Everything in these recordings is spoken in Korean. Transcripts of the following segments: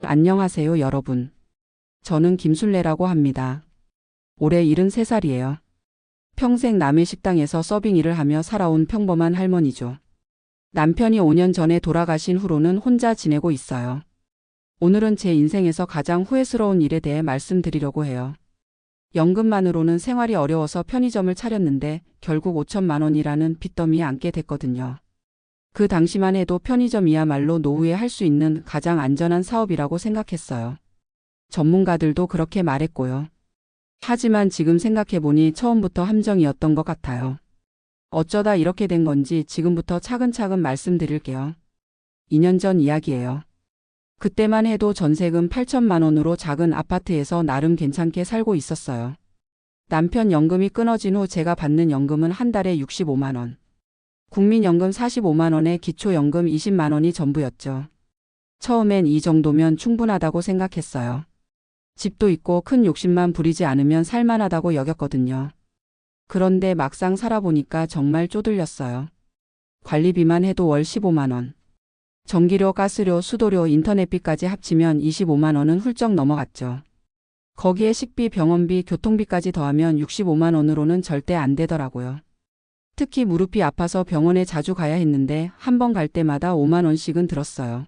안녕하세요, 여러분. 저는 김순례라고 합니다. 올해 73살이에요. 평생 남의 식당에서 서빙 일을 하며 살아온 평범한 할머니죠. 남편이 5년 전에 돌아가신 후로는 혼자 지내고 있어요. 오늘은 제 인생에서 가장 후회스러운 일에 대해 말씀드리려고 해요. 연금만으로는 생활이 어려워서 편의점을 차렸는데 결국 5천만 원이라는 빚더미에 앉게 됐거든요. 그 당시만 해도 편의점이야말로 노후에 할 수 있는 가장 안전한 사업이라고 생각했어요. 전문가들도 그렇게 말했고요. 하지만 지금 생각해보니 처음부터 함정이었던 것 같아요. 어쩌다 이렇게 된 건지 지금부터 차근차근 말씀드릴게요. 2년 전 이야기예요. 그때만 해도 전세금 8천만 원으로 작은 아파트에서 나름 괜찮게 살고 있었어요. 남편 연금이 끊어진 후 제가 받는 연금은 한 달에 65만 원. 국민연금 45만 원에 기초연금 20만 원이 전부였죠. 처음엔 이 정도면 충분하다고 생각했어요. 집도 있고 큰 욕심만 부리지 않으면 살만하다고 여겼거든요. 그런데 막상 살아보니까 정말 쪼들렸어요. 관리비만 해도 월 15만 원. 전기료, 가스료, 수도료, 인터넷비까지 합치면 25만 원은 훌쩍 넘어갔죠. 거기에 식비, 병원비, 교통비까지 더하면 65만 원으로는 절대 안 되더라고요. 특히 무릎이 아파서 병원에 자주 가야 했는데 한 번 갈 때마다 5만 원씩은 들었어요.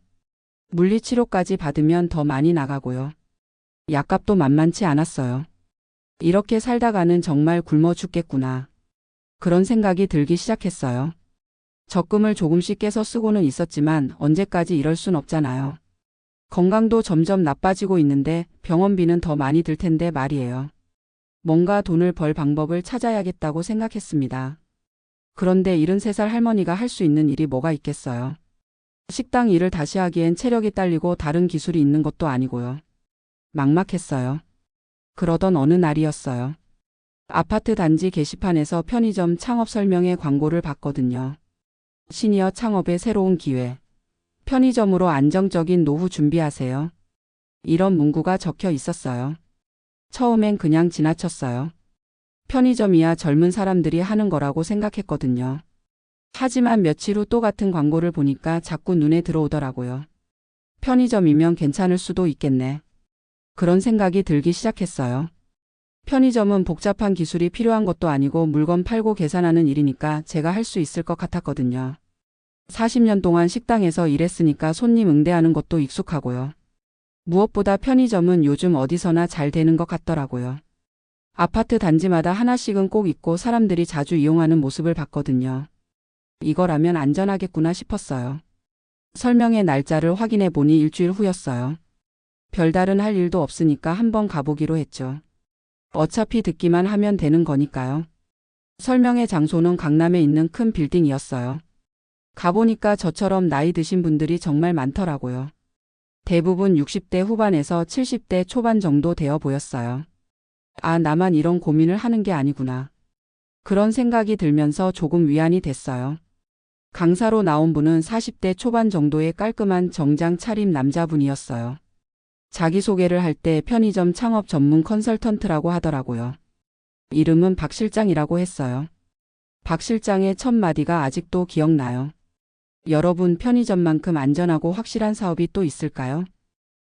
물리치료까지 받으면 더 많이 나가고요. 약값도 만만치 않았어요. 이렇게 살다가는 정말 굶어 죽겠구나. 그런 생각이 들기 시작했어요. 적금을 조금씩 깨서 쓰고는 있었지만 언제까지 이럴 순 없잖아요. 건강도 점점 나빠지고 있는데 병원비는 더 많이 들 텐데 말이에요. 뭔가 돈을 벌 방법을 찾아야겠다고 생각했습니다. 그런데 73살 할머니가 할 수 있는 일이 뭐가 있겠어요. 식당 일을 다시 하기엔 체력이 딸리고 다른 기술이 있는 것도 아니고요. 막막했어요. 그러던 어느 날이었어요. 아파트 단지 게시판에서 편의점 창업 설명회 광고를 봤거든요. 시니어 창업의 새로운 기회. 편의점으로 안정적인 노후 준비하세요. 이런 문구가 적혀 있었어요. 처음엔 그냥 지나쳤어요. 편의점이야 젊은 사람들이 하는 거라고 생각했거든요. 하지만 며칠 후 또 같은 광고를 보니까 자꾸 눈에 들어오더라고요. 편의점이면 괜찮을 수도 있겠네. 그런 생각이 들기 시작했어요. 편의점은 복잡한 기술이 필요한 것도 아니고 물건 팔고 계산하는 일이니까 제가 할 수 있을 것 같았거든요. 40년 동안 식당에서 일했으니까 손님 응대하는 것도 익숙하고요. 무엇보다 편의점은 요즘 어디서나 잘 되는 것 같더라고요. 아파트 단지마다 하나씩은 꼭 있고 사람들이 자주 이용하는 모습을 봤거든요. 이거라면 안전하겠구나 싶었어요. 설명회 날짜를 확인해 보니 일주일 후였어요. 별다른 할 일도 없으니까 한번 가보기로 했죠. 어차피 듣기만 하면 되는 거니까요. 설명회 장소는 강남에 있는 큰 빌딩이었어요. 가보니까 저처럼 나이 드신 분들이 정말 많더라고요. 대부분 60대 후반에서 70대 초반 정도 되어 보였어요. 아, 나만 이런 고민을 하는 게 아니구나. 그런 생각이 들면서 조금 위안이 됐어요. 강사로 나온 분은 40대 초반 정도의 깔끔한 정장 차림 남자분이었어요. 자기소개를 할 때 편의점 창업 전문 컨설턴트라고 하더라고요. 이름은 박 실장이라고 했어요. 박 실장의 첫 마디가 아직도 기억나요. 여러분, 편의점만큼 안전하고 확실한 사업이 또 있을까요?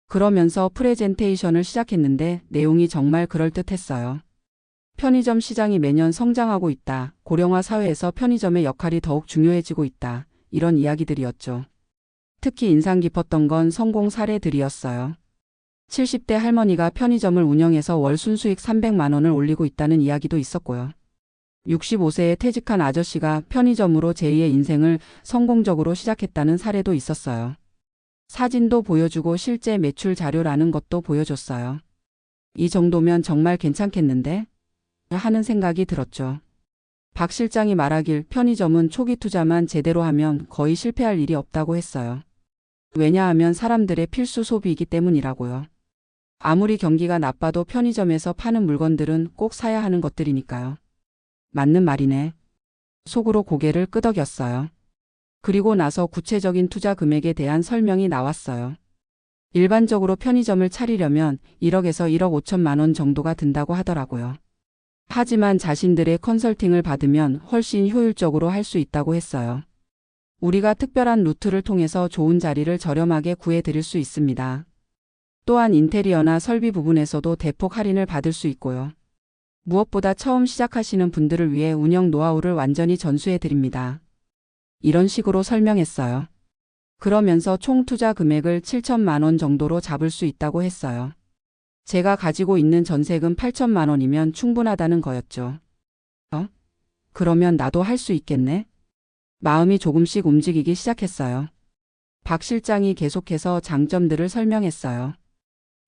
그러면서 프레젠테이션을 시작했는데 내용이 정말 그럴듯했어요. 편의점 시장이 매년 성장하고 있다. 고령화 사회에서 편의점의 역할이 더욱 중요해지고 있다. 이런 이야기들이었죠. 특히 인상 깊었던 건 성공 사례들이었어요. 70대 할머니가 편의점을 운영해서 월 순수익 300만 원을 올리고 있다는 이야기도 있었고요. 65세에 퇴직한 아저씨가 편의점으로 제2의 인생을 성공적으로 시작했다는 사례도 있었어요. 사진도 보여주고 실제 매출 자료라는 것도 보여줬어요. 이 정도면 정말 괜찮겠는데? 하는 생각이 들었죠. 박 실장이 말하길 편의점은 초기 투자만 제대로 하면 거의 실패할 일이 없다고 했어요. 왜냐하면 사람들의 필수 소비이기 때문이라고요. 아무리 경기가 나빠도 편의점에서 파는 물건들은 꼭 사야 하는 것들이니까요. 맞는 말이네. 속으로 고개를 끄덕였어요. 그리고 나서 구체적인 투자 금액에 대한 설명이 나왔어요. 일반적으로 편의점을 차리려면 1억에서 1억 5천만 원 정도가 든다고 하더라고요. 하지만 자신들의 컨설팅을 받으면 훨씬 효율적으로 할 수 있다고 했어요. 우리가 특별한 루트를 통해서 좋은 자리를 저렴하게 구해드릴 수 있습니다. 또한 인테리어나 설비 부분에서도 대폭 할인을 받을 수 있고요. 무엇보다 처음 시작하시는 분들을 위해 운영 노하우를 완전히 전수해 드립니다. 이런 식으로 설명했어요. 그러면서 총 투자 금액을 7천만 원 정도로 잡을 수 있다고 했어요. 제가 가지고 있는 전세금 8천만 원이면 충분하다는 거였죠. 그러면 나도 할 수 있겠네? 마음이 조금씩 움직이기 시작했어요. 박 실장이 계속해서 장점들을 설명했어요.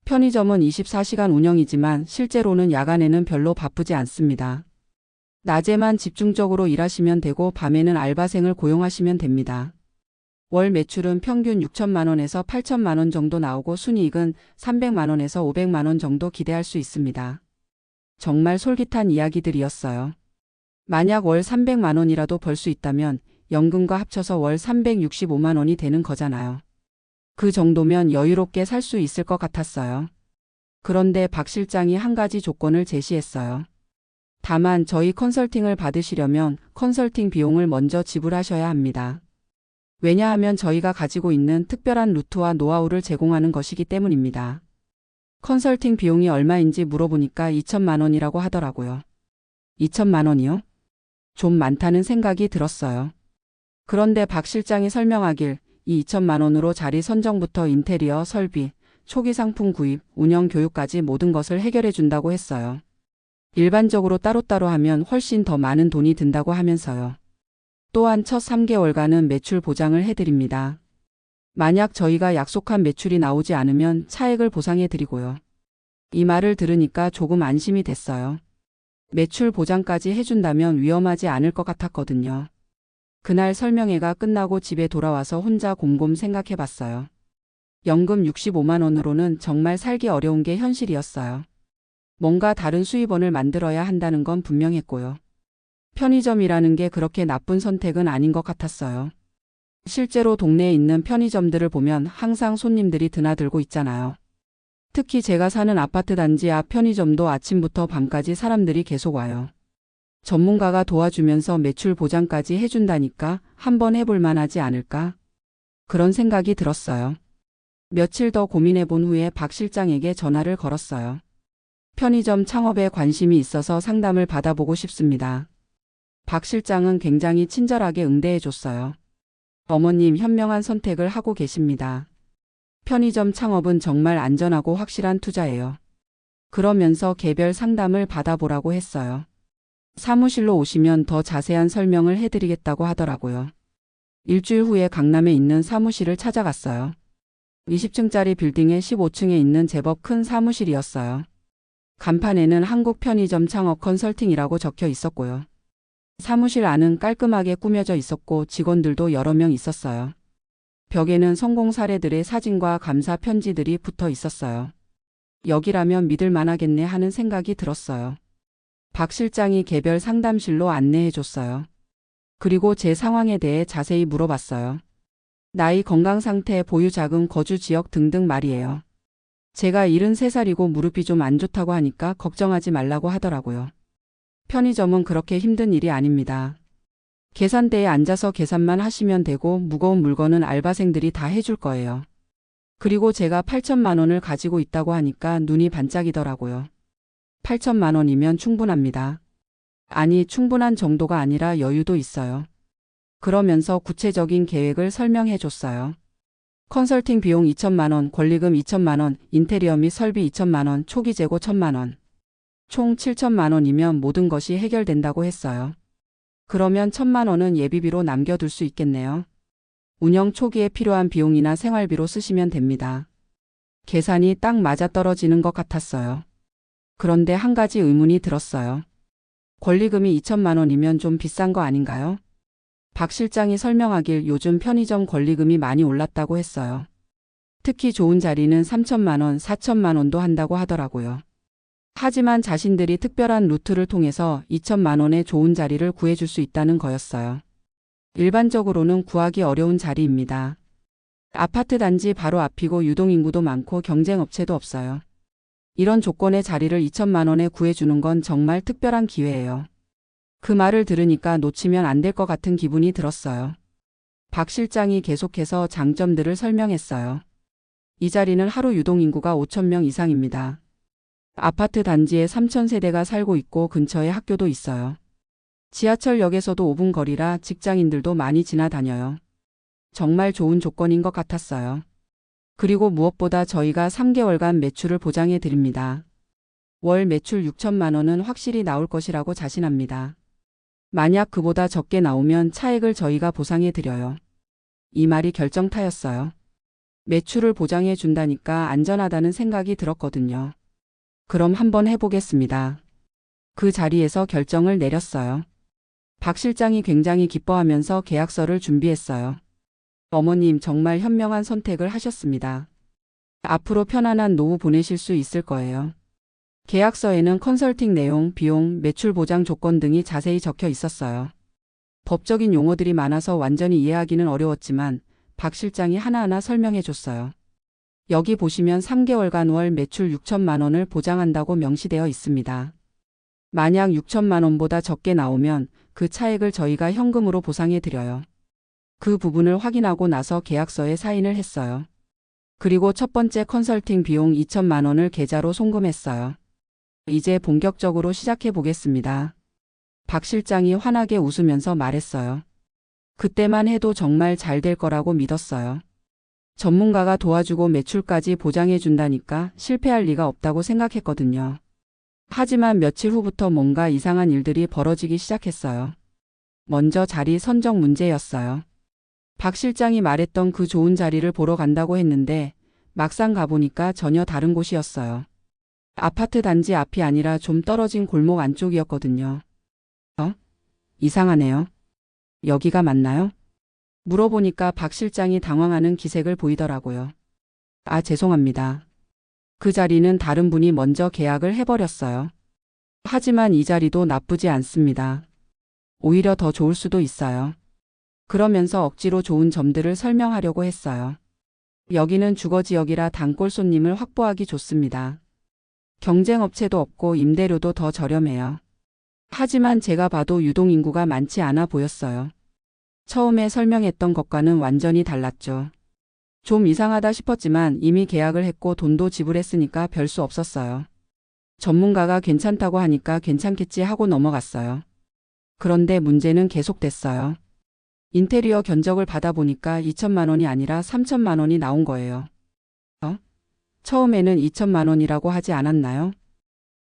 편의점은 24시간 운영이지만 실제로는 야간에는 별로 바쁘지 않습니다. 낮에만 집중적으로 일하시면 되고 밤에는 알바생을 고용하시면 됩니다. 월 매출은 평균 6천만 원에서 8천만 원 정도 나오고 순이익은 300만 원에서 500만 원 정도 기대할 수 있습니다. 정말 솔깃한 이야기들이었어요. 만약 월 300만 원이라도 벌 수 있다면 연금과 합쳐서 월 365만 원이 되는 거잖아요. 그 정도면 여유롭게 살 수 있을 것 같았어요. 그런데 박 실장이 한 가지 조건을 제시했어요. 다만 저희 컨설팅을 받으시려면 컨설팅 비용을 먼저 지불하셔야 합니다. 왜냐하면 저희가 가지고 있는 특별한 루트와 노하우를 제공하는 것이기 때문입니다. 컨설팅 비용이 얼마인지 물어보니까 2천만 원이라고 하더라고요. 2천만 원이요? 좀 많다는 생각이 들었어요. 그런데 박 실장이 설명하길 이 2천만 원으로 자리 선정부터 인테리어, 설비, 초기 상품 구입, 운영 교육까지 모든 것을 해결해 준다고 했어요. 일반적으로 따로따로 하면 훨씬 더 많은 돈이 든다고 하면서요. 또한 첫 3개월간은 매출 보장을 해드립니다. 만약 저희가 약속한 매출이 나오지 않으면 차액을 보상해 드리고요. 이 말을 들으니까 조금 안심이 됐어요. 매출 보장까지 해준다면 위험하지 않을 것 같았거든요. 그날 설명회가 끝나고 집에 돌아와서 혼자 곰곰 생각해 봤어요. 연금 65만 원으로는 정말 살기 어려운 게 현실이었어요. 뭔가 다른 수입원을 만들어야 한다는 건 분명했고요. 편의점이라는 게 그렇게 나쁜 선택은 아닌 것 같았어요. 실제로 동네에 있는 편의점들을 보면 항상 손님들이 드나들고 있잖아요. 특히 제가 사는 아파트 단지 앞 편의점도 아침부터 밤까지 사람들이 계속 와요. 전문가가 도와주면서 매출 보장까지 해준다니까 한번 해볼 만하지 않을까? 그런 생각이 들었어요. 며칠 더 고민해 본 후에 박 실장에게 전화를 걸었어요. 편의점 창업에 관심이 있어서 상담을 받아보고 싶습니다. 박 실장은 굉장히 친절하게 응대해 줬어요. 어머님 현명한 선택을 하고 계십니다. 편의점 창업은 정말 안전하고 확실한 투자예요. 그러면서 개별 상담을 받아보라고 했어요. 사무실로 오시면 더 자세한 설명을 해드리겠다고 하더라고요. 일주일 후에 강남에 있는 사무실을 찾아갔어요. 20층짜리 빌딩의 15층에 있는 제법 큰 사무실이었어요. 간판에는 한국 편의점 창업 컨설팅이라고 적혀 있었고요. 사무실 안은 깔끔하게 꾸며져 있었고 직원들도 여러 명 있었어요. 벽에는 성공 사례들의 사진과 감사 편지들이 붙어 있었어요. 여기라면 믿을 만하겠네 하는 생각이 들었어요. 박 실장이 개별 상담실로 안내해 줬어요. 그리고 제 상황에 대해 자세히 물어봤어요. 나이, 건강 상태, 보유 자금, 거주 지역 등등 말이에요. 제가 73살이고 무릎이 좀 안 좋다고 하니까 걱정하지 말라고 하더라고요. 편의점은 그렇게 힘든 일이 아닙니다. 계산대에 앉아서 계산만 하시면 되고 무거운 물건은 알바생들이 다 해줄 거예요. 그리고 제가 8천만 원을 가지고 있다고 하니까 눈이 반짝이더라고요. 8천만 원이면 충분합니다. 아니, 충분한 정도가 아니라 여유도 있어요. 그러면서 구체적인 계획을 설명해 줬어요. 컨설팅 비용 2천만 원, 권리금 2천만 원, 인테리어 및 설비 2천만 원, 초기 재고 1천만 원. 총 7천만 원이면 모든 것이 해결된다고 했어요. 그러면 1천만 원은 예비비로 남겨둘 수 있겠네요. 운영 초기에 필요한 비용이나 생활비로 쓰시면 됩니다. 계산이 딱 맞아떨어지는 것 같았어요. 그런데 한 가지 의문이 들었어요. 권리금이 2천만 원이면 좀 비싼 거 아닌가요? 박 실장이 설명하길 요즘 편의점 권리금이 많이 올랐다고 했어요. 특히 좋은 자리는 3천만 원, 4천만 원도 한다고 하더라고요. 하지만 자신들이 특별한 루트를 통해서 2천만 원의 좋은 자리를 구해줄 수 있다는 거였어요. 일반적으로는 구하기 어려운 자리입니다. 아파트 단지 바로 앞이고 유동인구도 많고 경쟁업체도 없어요. 이런 조건의 자리를 2천만 원에 구해주는 건 정말 특별한 기회예요. 그 말을 들으니까 놓치면 안 될 것 같은 기분이 들었어요. 박 실장이 계속해서 장점들을 설명했어요. 이 자리는 하루 유동인구가 5,000명 이상입니다. 아파트 단지에 3,000세대가 살고 있고 근처에 학교도 있어요. 지하철역에서도 5분 거리라 직장인들도 많이 지나다녀요. 정말 좋은 조건인 것 같았어요. 그리고 무엇보다 저희가 3개월간 매출을 보장해 드립니다. 월 매출 6천만 원은 확실히 나올 것이라고 자신합니다. 만약 그보다 적게 나오면 차액을 저희가 보상해 드려요. 이 말이 결정타였어요. 매출을 보장해 준다니까 안전하다는 생각이 들었거든요. 그럼 한번 해보겠습니다. 그 자리에서 결정을 내렸어요. 박 실장이 굉장히 기뻐하면서 계약서를 준비했어요. 어머님 정말 현명한 선택을 하셨습니다. 앞으로 편안한 노후 보내실 수 있을 거예요. 계약서에는 컨설팅 내용, 비용, 매출 보장 조건 등이 자세히 적혀 있었어요. 법적인 용어들이 많아서 완전히 이해하기는 어려웠지만 박 실장이 하나하나 설명해 줬어요. 여기 보시면 3개월간 월 매출 6천만 원을 보장한다고 명시되어 있습니다. 만약 6천만 원보다 적게 나오면 그 차액을 저희가 현금으로 보상해 드려요. 그 부분을 확인하고 나서 계약서에 사인을 했어요. 그리고 첫 번째 컨설팅 비용 2천만 원을 계좌로 송금했어요. 이제 본격적으로 시작해 보겠습니다. 박 실장이 환하게 웃으면서 말했어요. 그때만 해도 정말 잘 될 거라고 믿었어요. 전문가가 도와주고 매출까지 보장해 준다니까 실패할 리가 없다고 생각했거든요. 하지만 며칠 후부터 뭔가 이상한 일들이 벌어지기 시작했어요. 먼저 자리 선정 문제였어요. 박 실장이 말했던 그 좋은 자리를 보러 간다고 했는데 막상 가보니까 전혀 다른 곳이었어요. 아파트 단지 앞이 아니라 좀 떨어진 골목 안쪽이었거든요. 이상하네요. 여기가 맞나요? 물어보니까 박 실장이 당황하는 기색을 보이더라고요. 죄송합니다. 그 자리는 다른 분이 먼저 계약을 해버렸어요. 하지만 이 자리도 나쁘지 않습니다. 오히려 더 좋을 수도 있어요. 그러면서 억지로 좋은 점들을 설명하려고 했어요. 여기는 주거지역이라 단골 손님을 확보하기 좋습니다. 경쟁업체도 없고 임대료도 더 저렴해요. 하지만 제가 봐도 유동인구가 많지 않아 보였어요. 처음에 설명했던 것과는 완전히 달랐죠. 좀 이상하다 싶었지만 이미 계약을 했고 돈도 지불했으니까 별 수 없었어요. 전문가가 괜찮다고 하니까 괜찮겠지 하고 넘어갔어요. 그런데 문제는 계속됐어요. 인테리어 견적을 받아보니까 2천만 원이 아니라 3천만 원이 나온 거예요. 처음에는 2천만 원이라고 하지 않았나요?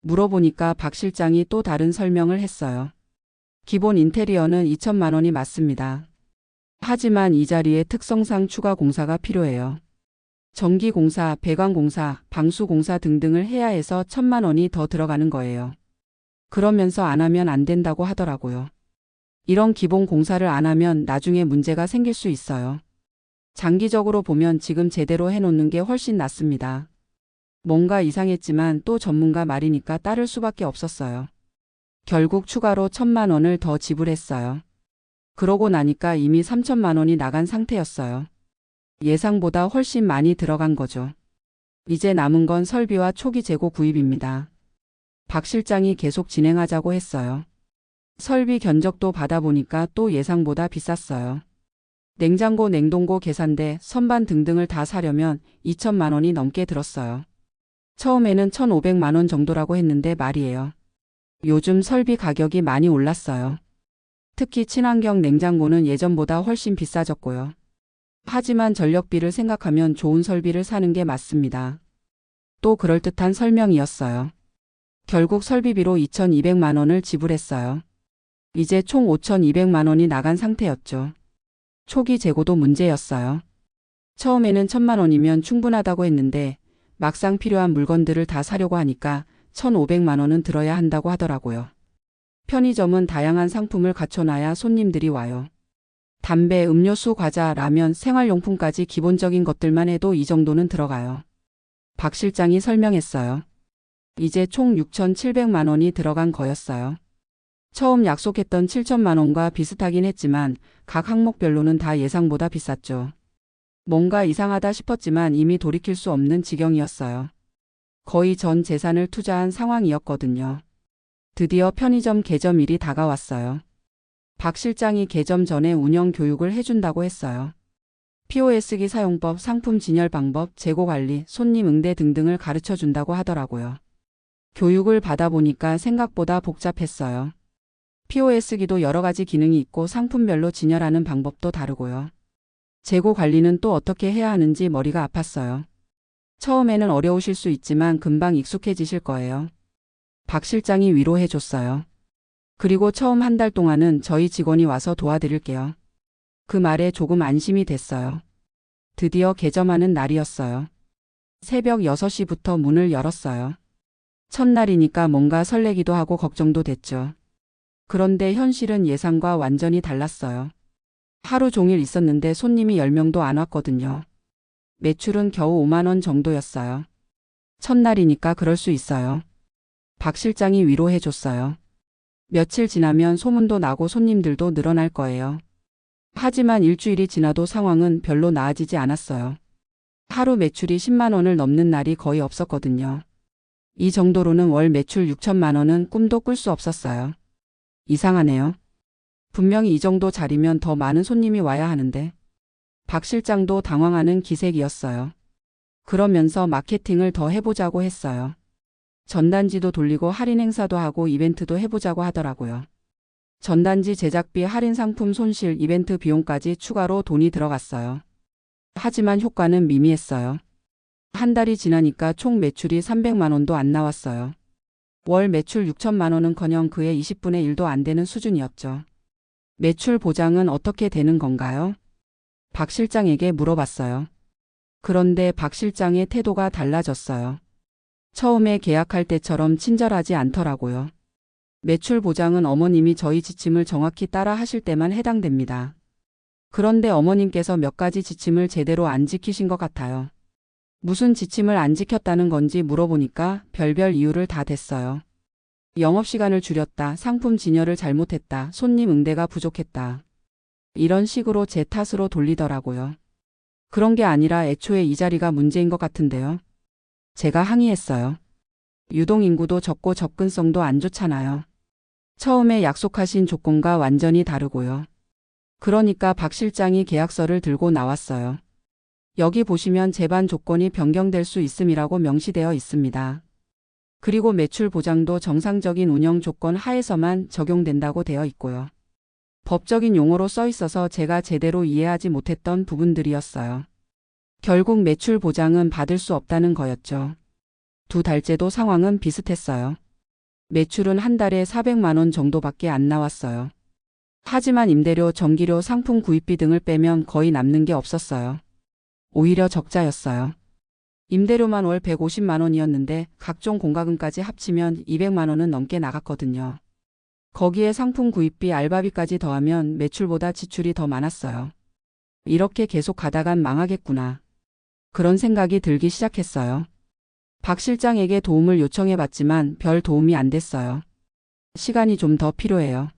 물어보니까 박 실장이 또 다른 설명을 했어요. 기본 인테리어는 2천만 원이 맞습니다. 하지만 이 자리에 특성상 추가 공사가 필요해요. 전기공사, 배관공사, 방수공사 등등을 해야 해서 1,000만 원이 더 들어가는 거예요. 그러면서 안 하면 안 된다고 하더라고요. 이런 기본 공사를 안 하면 나중에 문제가 생길 수 있어요. 장기적으로 보면 지금 제대로 해놓는 게 훨씬 낫습니다. 뭔가 이상했지만 또 전문가 말이니까 따를 수밖에 없었어요. 결국 추가로 1,000만 원을 더 지불했어요. 그러고 나니까 이미 3천만 원이 나간 상태였어요. 예상보다 훨씬 많이 들어간 거죠. 이제 남은 건 설비와 초기 재고 구입입니다. 박 실장이 계속 진행하자고 했어요. 설비 견적도 받아보니까 또 예상보다 비쌌어요. 냉장고, 냉동고, 계산대, 선반 등등을 다 사려면 2천만 원이 넘게 들었어요. 처음에는 1,500만 원 정도라고 했는데 말이에요. 요즘 설비 가격이 많이 올랐어요. 특히 친환경 냉장고는 예전보다 훨씬 비싸졌고요. 하지만 전력비를 생각하면 좋은 설비를 사는 게 맞습니다. 또 그럴듯한 설명이었어요. 결국 설비비로 2,200만 원을 지불했어요. 이제 총 5,200만 원이 나간 상태였죠. 초기 재고도 문제였어요. 처음에는 1,000만 원이면 충분하다고 했는데 막상 필요한 물건들을 다 사려고 하니까 1,500만 원은 들어야 한다고 하더라고요. 편의점은 다양한 상품을 갖춰놔야 손님들이 와요. 담배, 음료수, 과자, 라면, 생활용품까지 기본적인 것들만 해도 이 정도는 들어가요. 박 실장이 설명했어요. 이제 총 6,700만 원이 들어간 거였어요. 처음 약속했던 7천만 원과 비슷하긴 했지만 각 항목별로는 다 예상보다 비쌌죠. 뭔가 이상하다 싶었지만 이미 돌이킬 수 없는 지경이었어요. 거의 전 재산을 투자한 상황이었거든요. 드디어 편의점 개점일이 다가왔어요. 박 실장이 개점 전에 운영 교육을 해준다고 했어요. POS기 사용법, 상품 진열 방법, 재고 관리, 손님 응대 등등을 가르쳐 준다고 하더라고요. 교육을 받아보니까 생각보다 복잡했어요. POS기도 여러 가지 기능이 있고 상품별로 진열하는 방법도 다르고요. 재고 관리는 또 어떻게 해야 하는지 머리가 아팠어요. 처음에는 어려우실 수 있지만 금방 익숙해지실 거예요. 박 실장이 위로해 줬어요. 그리고 처음 한 달 동안은 저희 직원이 와서 도와드릴게요. 그 말에 조금 안심이 됐어요. 드디어 개점하는 날이었어요. 새벽 6시부터 문을 열었어요. 첫날이니까 뭔가 설레기도 하고 걱정도 됐죠. 그런데 현실은 예상과 완전히 달랐어요. 하루 종일 있었는데 손님이 10명도 안 왔거든요. 매출은 겨우 5만 원 정도였어요. 첫날이니까 그럴 수 있어요. 박 실장이 위로해 줬어요. 며칠 지나면 소문도 나고 손님들도 늘어날 거예요. 하지만 일주일이 지나도 상황은 별로 나아지지 않았어요. 하루 매출이 10만 원을 넘는 날이 거의 없었거든요. 이 정도로는 월 매출 6천만 원은 꿈도 꿀 수 없었어요. 이상하네요. 분명히 이 정도 자리면 더 많은 손님이 와야 하는데. 박 실장도 당황하는 기색이었어요. 그러면서 마케팅을 더 해보자고 했어요. 전단지도 돌리고 할인 행사도 하고 이벤트도 해보자고 하더라고요. 전단지 제작비, 할인 상품 손실, 이벤트 비용까지 추가로 돈이 들어갔어요. 하지만 효과는 미미했어요. 한 달이 지나니까 총 매출이 300만 원도 안 나왔어요. 월 매출 6천만 원은커녕 그의 20분의 1도 안 되는 수준이었죠. 매출 보장은 어떻게 되는 건가요? 박 실장에게 물어봤어요. 그런데 박 실장의 태도가 달라졌어요. 처음에 계약할 때처럼 친절하지 않더라고요. 매출 보장은 어머님이 저희 지침을 정확히 따라 하실 때만 해당됩니다. 그런데 어머님께서 몇 가지 지침을 제대로 안 지키신 것 같아요. 무슨 지침을 안 지켰다는 건지 물어보니까 별별 이유를 다 댔어요. 영업시간을 줄였다, 상품 진열을 잘못했다, 손님 응대가 부족했다. 이런 식으로 제 탓으로 돌리더라고요. 그런 게 아니라 애초에 이 자리가 문제인 것 같은데요. 제가 항의했어요. 유동인구도 적고 접근성도 안 좋잖아요. 처음에 약속하신 조건과 완전히 다르고요. 그러니까 박 실장이 계약서를 들고 나왔어요. 여기 보시면 제반 조건이 변경될 수 있음이라고 명시되어 있습니다. 그리고 매출 보장도 정상적인 운영 조건 하에서만 적용된다고 되어 있고요. 법적인 용어로 써 있어서 제가 제대로 이해하지 못했던 부분들이었어요. 결국 매출 보장은 받을 수 없다는 거였죠. 두 달째도 상황은 비슷했어요. 매출은 한 달에 400만 원 정도밖에 안 나왔어요. 하지만 임대료, 전기료, 상품 구입비 등을 빼면 거의 남는 게 없었어요. 오히려 적자였어요. 임대료만 월 150만 원이었는데 각종 공과금까지 합치면 200만 원은 넘게 나갔거든요. 거기에 상품 구입비, 알바비까지 더하면 매출보다 지출이 더 많았어요. 이렇게 계속 가다간 망하겠구나. 그런 생각이 들기 시작했어요. 박 실장에게 도움을 요청해봤지만 별 도움이 안 됐어요. 시간이 좀 더 필요해요.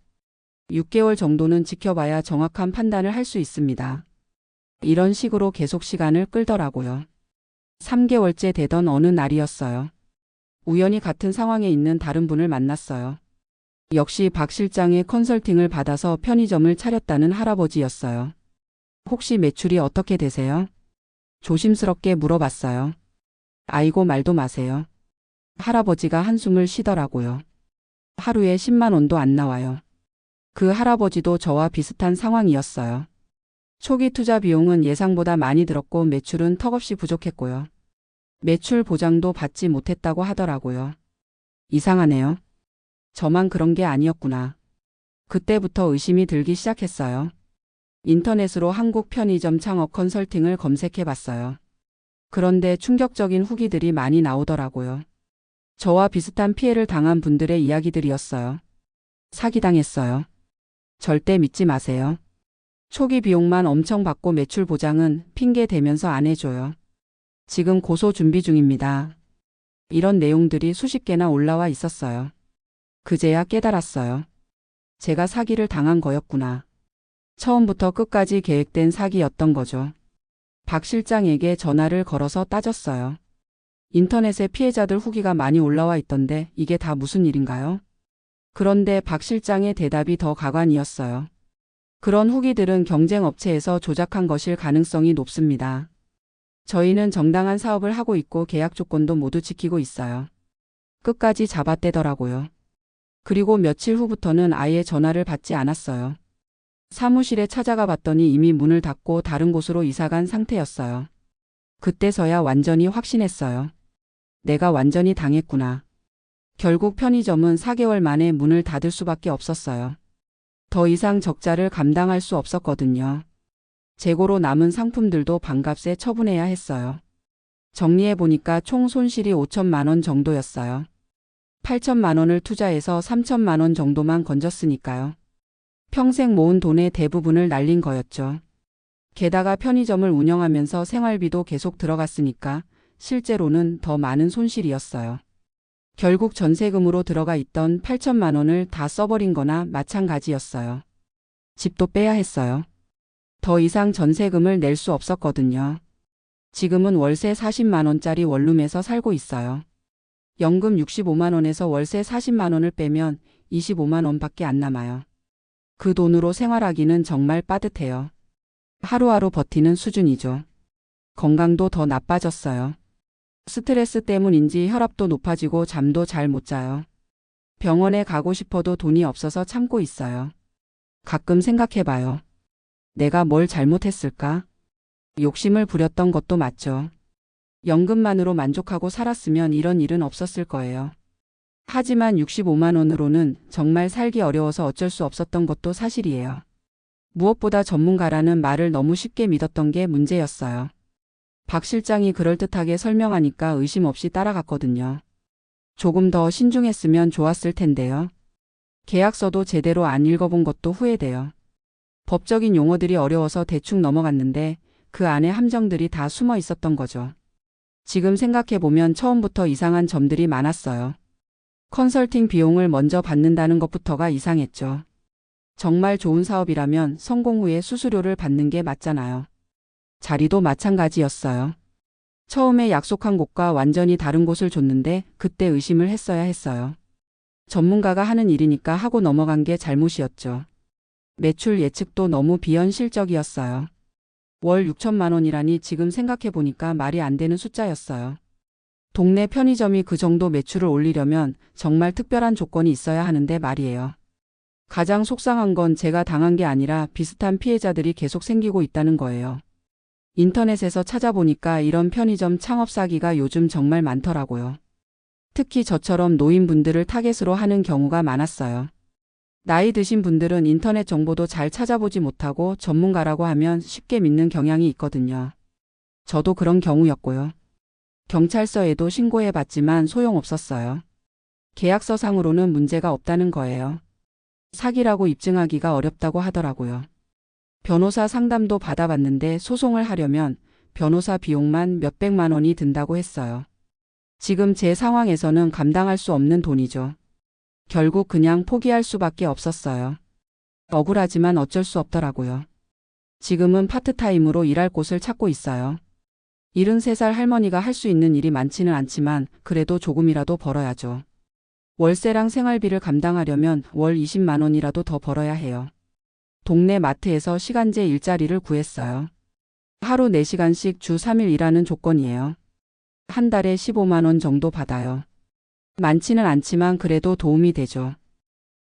6개월 정도는 지켜봐야 정확한 판단을 할 수 있습니다. 이런 식으로 계속 시간을 끌더라고요. 3개월째 되던 어느 날이었어요. 우연히 같은 상황에 있는 다른 분을 만났어요. 역시 박 실장의 컨설팅을 받아서 편의점을 차렸다는 할아버지였어요. 혹시 매출이 어떻게 되세요? 조심스럽게 물어봤어요. 아이고 말도 마세요. 할아버지가 한숨을 쉬더라고요. 하루에 10만 원도 안 나와요. 그 할아버지도 저와 비슷한 상황이었어요. 초기 투자 비용은 예상보다 많이 들었고 매출은 턱없이 부족했고요. 매출 보장도 받지 못했다고 하더라고요. 이상하네요. 저만 그런 게 아니었구나. 그때부터 의심이 들기 시작했어요. 인터넷으로 한국 편의점 창업 컨설팅을 검색해봤어요. 그런데 충격적인 후기들이 많이 나오더라고요. 저와 비슷한 피해를 당한 분들의 이야기들이었어요. 사기당했어요. 절대 믿지 마세요. 초기 비용만 엄청 받고 매출 보장은 핑계 대면서 안 해줘요. 지금 고소 준비 중입니다. 이런 내용들이 수십 개나 올라와 있었어요. 그제야 깨달았어요. 제가 사기를 당한 거였구나. 처음부터 끝까지 계획된 사기였던 거죠. 박 실장에게 전화를 걸어서 따졌어요. 인터넷에 피해자들 후기가 많이 올라와 있던데 이게 다 무슨 일인가요? 그런데 박 실장의 대답이 더 가관이었어요. 그런 후기들은 경쟁업체에서 조작한 것일 가능성이 높습니다. 저희는 정당한 사업을 하고 있고 계약 조건도 모두 지키고 있어요. 끝까지 잡아떼더라고요. 그리고 며칠 후부터는 아예 전화를 받지 않았어요. 사무실에 찾아가 봤더니 이미 문을 닫고 다른 곳으로 이사간 상태였어요. 그때서야 완전히 확신했어요. 내가 완전히 당했구나. 결국 편의점은 4개월 만에 문을 닫을 수밖에 없었어요. 더 이상 적자를 감당할 수 없었거든요. 재고로 남은 상품들도 반값에 처분해야 했어요. 정리해보니까 총 손실이 5천만 원 정도였어요. 8천만 원을 투자해서 3천만 원 정도만 건졌으니까요. 평생 모은 돈의 대부분을 날린 거였죠. 게다가 편의점을 운영하면서 생활비도 계속 들어갔으니까 실제로는 더 많은 손실이었어요. 결국 전세금으로 들어가 있던 8천만 원을 다 써버린 거나 마찬가지였어요. 집도 빼야 했어요. 더 이상 전세금을 낼 수 없었거든요. 지금은 월세 40만 원짜리 원룸에서 살고 있어요. 연금 65만 원에서 월세 40만 원을 빼면 25만 원밖에 안 남아요. 그 돈으로 생활하기는 정말 빠듯해요. 하루하루 버티는 수준이죠. 건강도 더 나빠졌어요. 스트레스 때문인지 혈압도 높아지고 잠도 잘 못 자요. 병원에 가고 싶어도 돈이 없어서 참고 있어요. 가끔 생각해봐요. 내가 뭘 잘못했을까? 욕심을 부렸던 것도 맞죠. 연금만으로 만족하고 살았으면 이런 일은 없었을 거예요. 하지만 65만 원으로는 정말 살기 어려워서 어쩔 수 없었던 것도 사실이에요. 무엇보다 전문가라는 말을 너무 쉽게 믿었던 게 문제였어요. 박 실장이 그럴듯하게 설명하니까 의심 없이 따라갔거든요. 조금 더 신중했으면 좋았을 텐데요. 계약서도 제대로 안 읽어본 것도 후회돼요. 법적인 용어들이 어려워서 대충 넘어갔는데 그 안에 함정들이 다 숨어 있었던 거죠. 지금 생각해보면 처음부터 이상한 점들이 많았어요. 컨설팅 비용을 먼저 받는다는 것부터가 이상했죠. 정말 좋은 사업이라면 성공 후에 수수료를 받는 게 맞잖아요. 자리도 마찬가지였어요. 처음에 약속한 곳과 완전히 다른 곳을 줬는데 그때 의심을 했어야 했어요. 전문가가 하는 일이니까 하고 넘어간 게 잘못이었죠. 매출 예측도 너무 비현실적이었어요. 월 6천만 원이라니 지금 생각해보니까 말이 안 되는 숫자였어요. 동네 편의점이 그 정도 매출을 올리려면 정말 특별한 조건이 있어야 하는데 말이에요. 가장 속상한 건 제가 당한 게 아니라 비슷한 피해자들이 계속 생기고 있다는 거예요. 인터넷에서 찾아보니까 이런 편의점 창업 사기가 요즘 정말 많더라고요. 특히 저처럼 노인분들을 타겟으로 하는 경우가 많았어요. 나이 드신 분들은 인터넷 정보도 잘 찾아보지 못하고 전문가라고 하면 쉽게 믿는 경향이 있거든요. 저도 그런 경우였고요. 경찰서에도 신고해봤지만 소용없었어요. 계약서상으로는 문제가 없다는 거예요. 사기라고 입증하기가 어렵다고 하더라고요. 변호사 상담도 받아봤는데 소송을 하려면 변호사 비용만 몇백만 원이 든다고 했어요. 지금 제 상황에서는 감당할 수 없는 돈이죠. 결국 그냥 포기할 수밖에 없었어요. 억울하지만 어쩔 수 없더라고요. 지금은 파트타임으로 일할 곳을 찾고 있어요. 73살 할머니가 할 수 있는 일이 많지는 않지만 그래도 조금이라도 벌어야죠. 월세랑 생활비를 감당하려면 월 20만 원이라도 더 벌어야 해요. 동네 마트에서 시간제 일자리를 구했어요. 하루 4시간씩 주 3일 일하는 조건이에요. 한 달에 15만 원 정도 받아요. 많지는 않지만 그래도 도움이 되죠.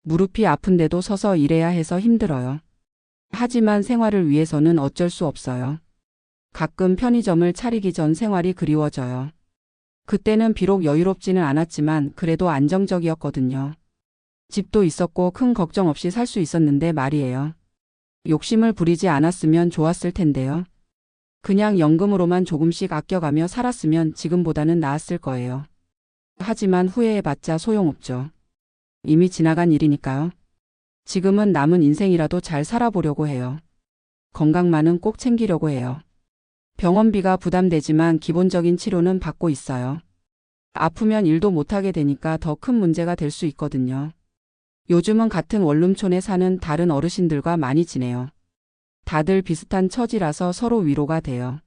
무릎이 아픈데도 서서 일해야 해서 힘들어요. 하지만 생활을 위해서는 어쩔 수 없어요. 가끔 편의점을 차리기 전 생활이 그리워져요. 그때는 비록 여유롭지는 않았지만 그래도 안정적이었거든요. 집도 있었고 큰 걱정 없이 살 수 있었는데 말이에요. 욕심을 부리지 않았으면 좋았을 텐데요. 그냥 연금으로만 조금씩 아껴가며 살았으면 지금보다는 나았을 거예요. 하지만 후회해봤자 소용없죠. 이미 지나간 일이니까요. 지금은 남은 인생이라도 잘 살아보려고 해요. 건강만은 꼭 챙기려고 해요. 병원비가 부담되지만 기본적인 치료는 받고 있어요. 아프면 일도 못하게 되니까 더 큰 문제가 될 수 있거든요. 요즘은 같은 원룸촌에 사는 다른 어르신들과 많이 지내요. 다들 비슷한 처지라서 서로 위로가 돼요.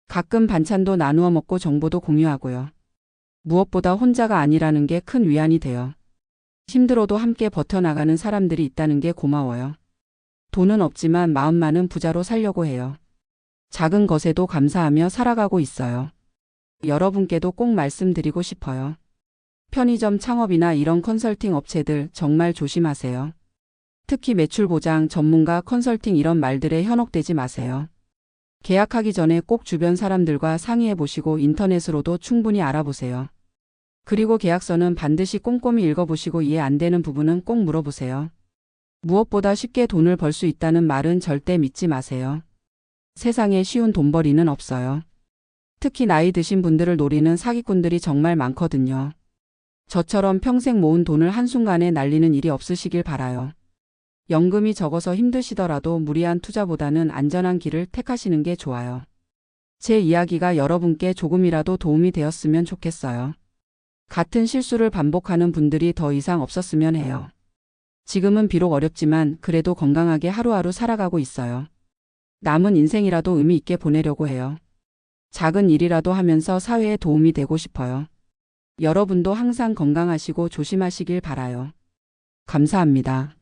가끔 반찬도 나누어 먹고 정보도 공유하고요. 무엇보다 혼자가 아니라는 게 큰 위안이 돼요. 힘들어도 함께 버텨나가는 사람들이 있다는 게 고마워요. 돈은 없지만 마음만은 부자로 살려고 해요. 작은 것에도 감사하며 살아가고 있어요. 여러분께도 꼭 말씀드리고 싶어요. 편의점 창업이나 이런 컨설팅 업체들 정말 조심하세요. 특히 매출 보장, 전문가, 컨설팅 이런 말들에 현혹되지 마세요. 계약하기 전에 꼭 주변 사람들과 상의해 보시고 인터넷으로도 충분히 알아보세요. 그리고 계약서는 반드시 꼼꼼히 읽어보시고 이해 안 되는 부분은 꼭 물어보세요. 무엇보다 쉽게 돈을 벌 수 있다는 말은 절대 믿지 마세요. 세상에 쉬운 돈벌이는 없어요. 특히 나이 드신 분들을 노리는 사기꾼들이 정말 많거든요. 저처럼 평생 모은 돈을 한순간에 날리는 일이 없으시길 바라요. 연금이 적어서 힘드시더라도 무리한 투자보다는 안전한 길을 택하시는 게 좋아요. 제 이야기가 여러분께 조금이라도 도움이 되었으면 좋겠어요. 같은 실수를 반복하는 분들이 더 이상 없었으면 해요. 지금은 비록 어렵지만 그래도 건강하게 하루하루 살아가고 있어요. 남은 인생이라도 의미 있게 보내려고 해요. 작은 일이라도 하면서 사회에 도움이 되고 싶어요. 여러분도 항상 건강하시고 조심하시길 바라요. 감사합니다.